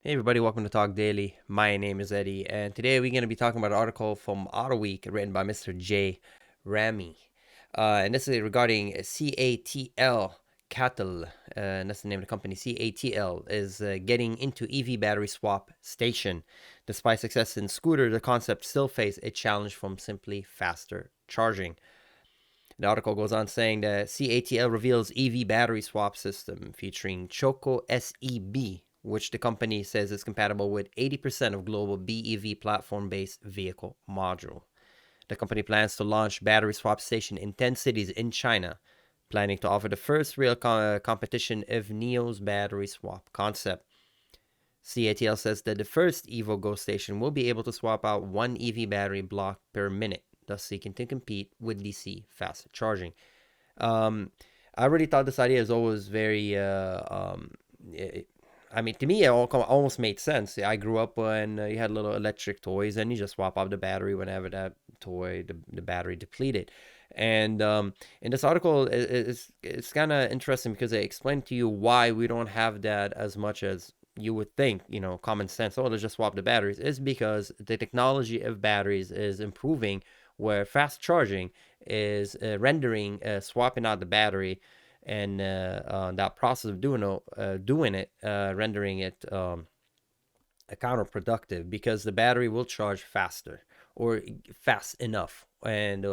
Hey everybody, welcome to Talk Daily. My name is Eddie, and today we're going to be talking about an article from Auto Week written by Mr. J. Ramy. And this is regarding CATL, CATL, and that's the name of the company. CATL is getting into EV battery swap station. Despite success in scooter, the concept still faces a challenge from simply faster charging. The article goes on saying that CATL reveals EV battery swap system featuring Choco-SEB, which the company says is compatible with 80% of global BEV platform-based vehicle module. The company plans to launch battery swap station in 10 cities in China, planning to offer the first real competition of NIO's battery swap concept. CATL says that the first Evogo station will be able to swap out one EV battery block per minute, thus seeking to compete with DC fast charging. Um, I really thought this idea is always very. I mean, to me, it almost made sense. I grew up when you had little electric toys, and you just swap out the battery whenever that toy, the battery depleted. And in this article, it's kind of interesting because they explain to you why we don't have that as much as you would think. Common sense. Oh, let's just swap the batteries. Is because the technology of batteries is improving, where fast charging is rendering swapping out the battery and that process of doing it rendering it counterproductive because the battery will charge faster or fast enough. And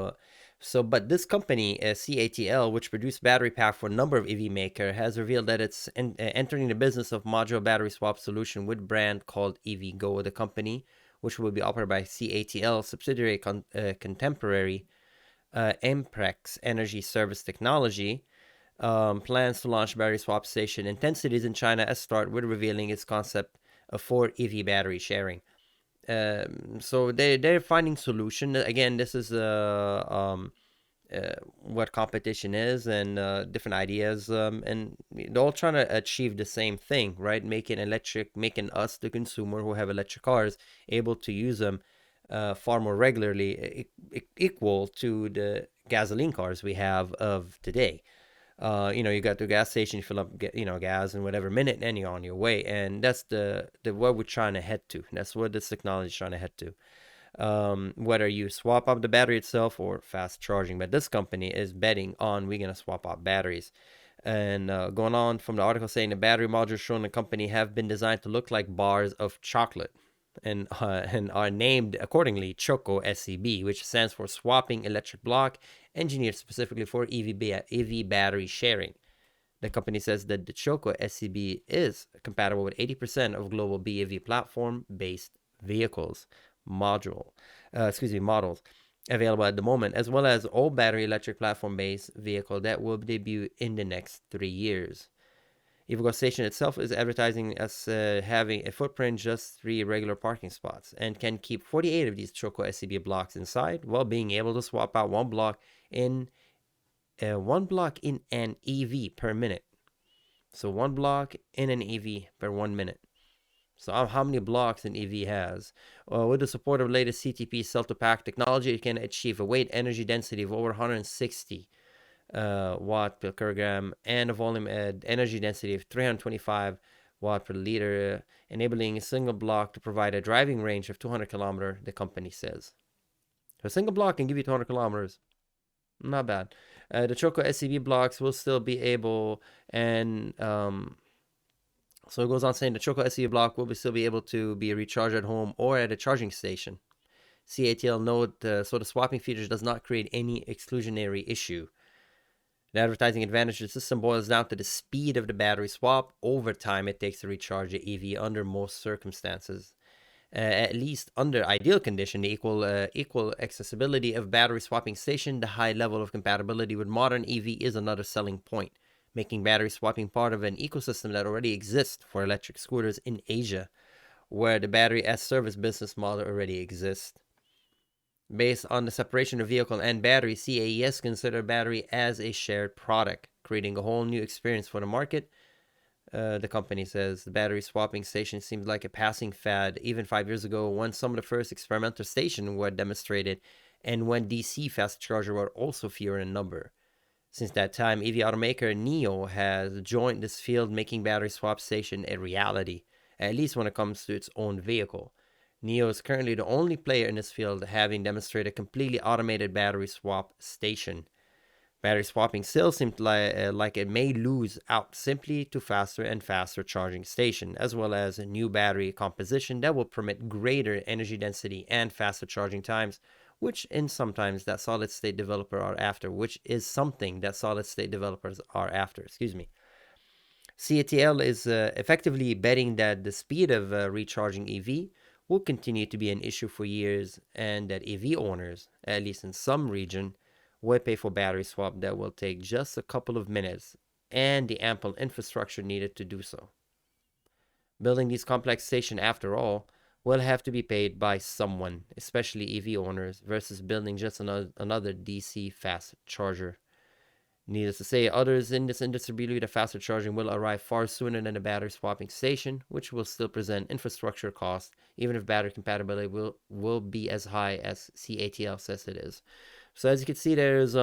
but this company, CATL, which produced battery pack for a number of EV maker, has revealed that it's entering the business of modular battery swap solution with brand called Evogo. The company, which will be operated by CATL subsidiary contemporary Amprex Energy Service Technology, plans to launch battery swap station in 10 cities in China as start with revealing its concept for EV battery sharing. So they're finding solution. Again, this is what competition is and different ideas, and they're all trying to achieve the same thing, right? Making us, the consumer who have electric cars, able to use them far more regularly, equal to the gasoline cars we have of today. You got the gas station, you fill up, gas in whatever minute, and you're on your way. And that's the what we're trying to head to. That's what this technology is trying to head to. Whether you swap up the battery itself or fast charging, but this company is betting on we're gonna swap out batteries. And going on from the article saying the battery modules shown in the company have been designed to look like bars of chocolate and are named accordingly Choco-SEB, which stands for Swapping Electric Block, engineered specifically for EV battery sharing. The company says that the Choco-SEB is compatible with 80% of global BEV platform-based vehicles models available at the moment, as well as all battery electric platform-based vehicle that will debut in the next 3 years. Evogo Station itself is advertising as having a footprint just 3 regular parking spots and can keep 48 of these Choco-SEB blocks inside, while being able to swap out one block in an EV per minute. So one block in an EV per 1 minute. So how many blocks an EV has? With the support of latest CTP cell-to-pack technology, it can achieve a weight energy density of over 160 watt per kilogram and a volume energy density of 325 watt per liter, enabling a single block to provide a driving range of 200 kilometers, the company says. So a single block can give you 200 kilometers. Not bad. The Choco-SEB blocks will still be able, and so it goes on saying the Choco-SEB block will still be able to be recharged at home or at a charging station. CATL note so the swapping features does not create any exclusionary issue. The advertising advantage of the system boils down to the speed of the battery swap over time it takes to recharge the EV under most circumstances. At least under ideal condition, the equal accessibility of battery swapping station, the high level of compatibility with modern EV is another selling point, making battery swapping part of an ecosystem that already exists for electric scooters in Asia, where the battery as service business model already exists. Based on the separation of vehicle and battery, CAES consider battery as a shared product, creating a whole new experience for the market. The company says the battery swapping station seemed like a passing fad even 5 years ago, when some of the first experimental stations were demonstrated and when DC fast charger were also fewer in number. Since that time, EV automaker NIO has joined this field, making battery swap station a reality. at least when it comes to its own vehicle. NIO is currently the only player in this field having demonstrated a completely automated battery swap station. Battery swapping still seems like it may lose out simply to faster and faster charging station, as well as a new battery composition that will permit greater energy density and faster charging times, which in sometimes that solid state developer are after, which is something that solid state developers are after. Excuse me. CATL is effectively betting that the speed of recharging EV will continue to be an issue for years, and that EV owners, at least in some region, will pay for battery swap that will take just a couple of minutes and the ample infrastructure needed to do so. Building these complex stations, after all, will have to be paid by someone, especially EV owners, versus building just another DC fast charger. Needless to say, others in this industry believe that faster charging will arrive far sooner than the battery swapping station, which will still present infrastructure costs, even if battery compatibility will be as high as CATL says it is. So as you can see, there's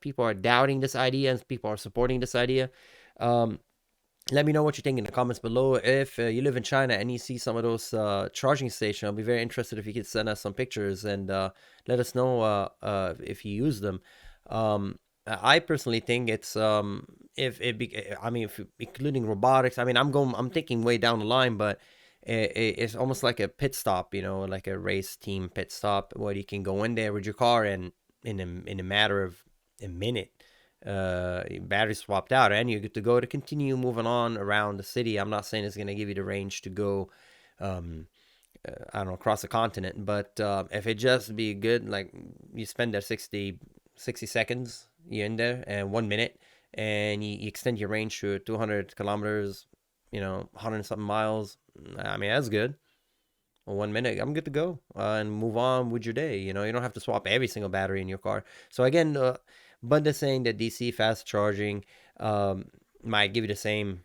people are doubting this idea and people are supporting this idea. Let me know what you think in the comments below. If you live in China and you see some of those charging stations, I'll be very interested if you could send us some pictures and let us know if you use them. I personally think it's if including robotics. I mean, I'm thinking way down the line, but it's almost like a pit stop, like a race team pit stop, where you can go in there with your car and in a matter of a minute, battery swapped out, and you're good to go to continue moving on around the city. I'm not saying it's going to give you the range to go I don't know, across the continent, but if it just be good, like you spend there 60 seconds, you're in there, and 1 minute, and you extend your range to 200 kilometers, 100 something miles. I mean, that's good. Well, 1 minute, I'm good to go and move on with your day. You don't have to swap every single battery in your car. So again, but they're saying that DC fast charging might give you the same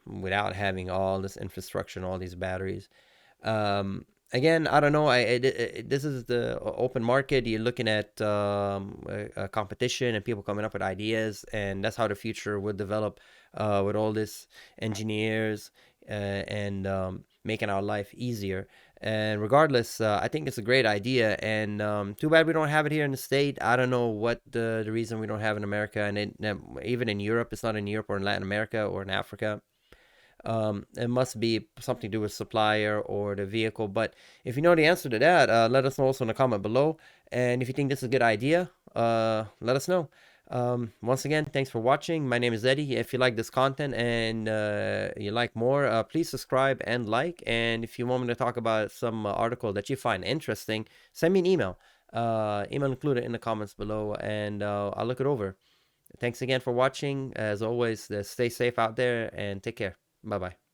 without having all this infrastructure and all these batteries. Again, I don't know. This is the open market. You're looking at a competition and people coming up with ideas, and that's how the future would develop with all this engineers and making our life easier. And regardless, I think it's a great idea, and too bad we don't have it here in the state. I don't know what the reason we don't have it in America, and even in Europe. It's not in Europe or in Latin America or in Africa. It must be something to do with supplier or the vehicle. But if you know the answer to that, let us know also in the comment below. And if you think this is a good idea, let us know. Once again, thanks for watching. My name is Eddie. If you like this content and you like more, please subscribe and like. And if you want me to talk about some article that you find interesting, send me an email. Email included in the comments below, and I'll look it over. Thanks again for watching. As always, stay safe out there and take care. Bye-bye.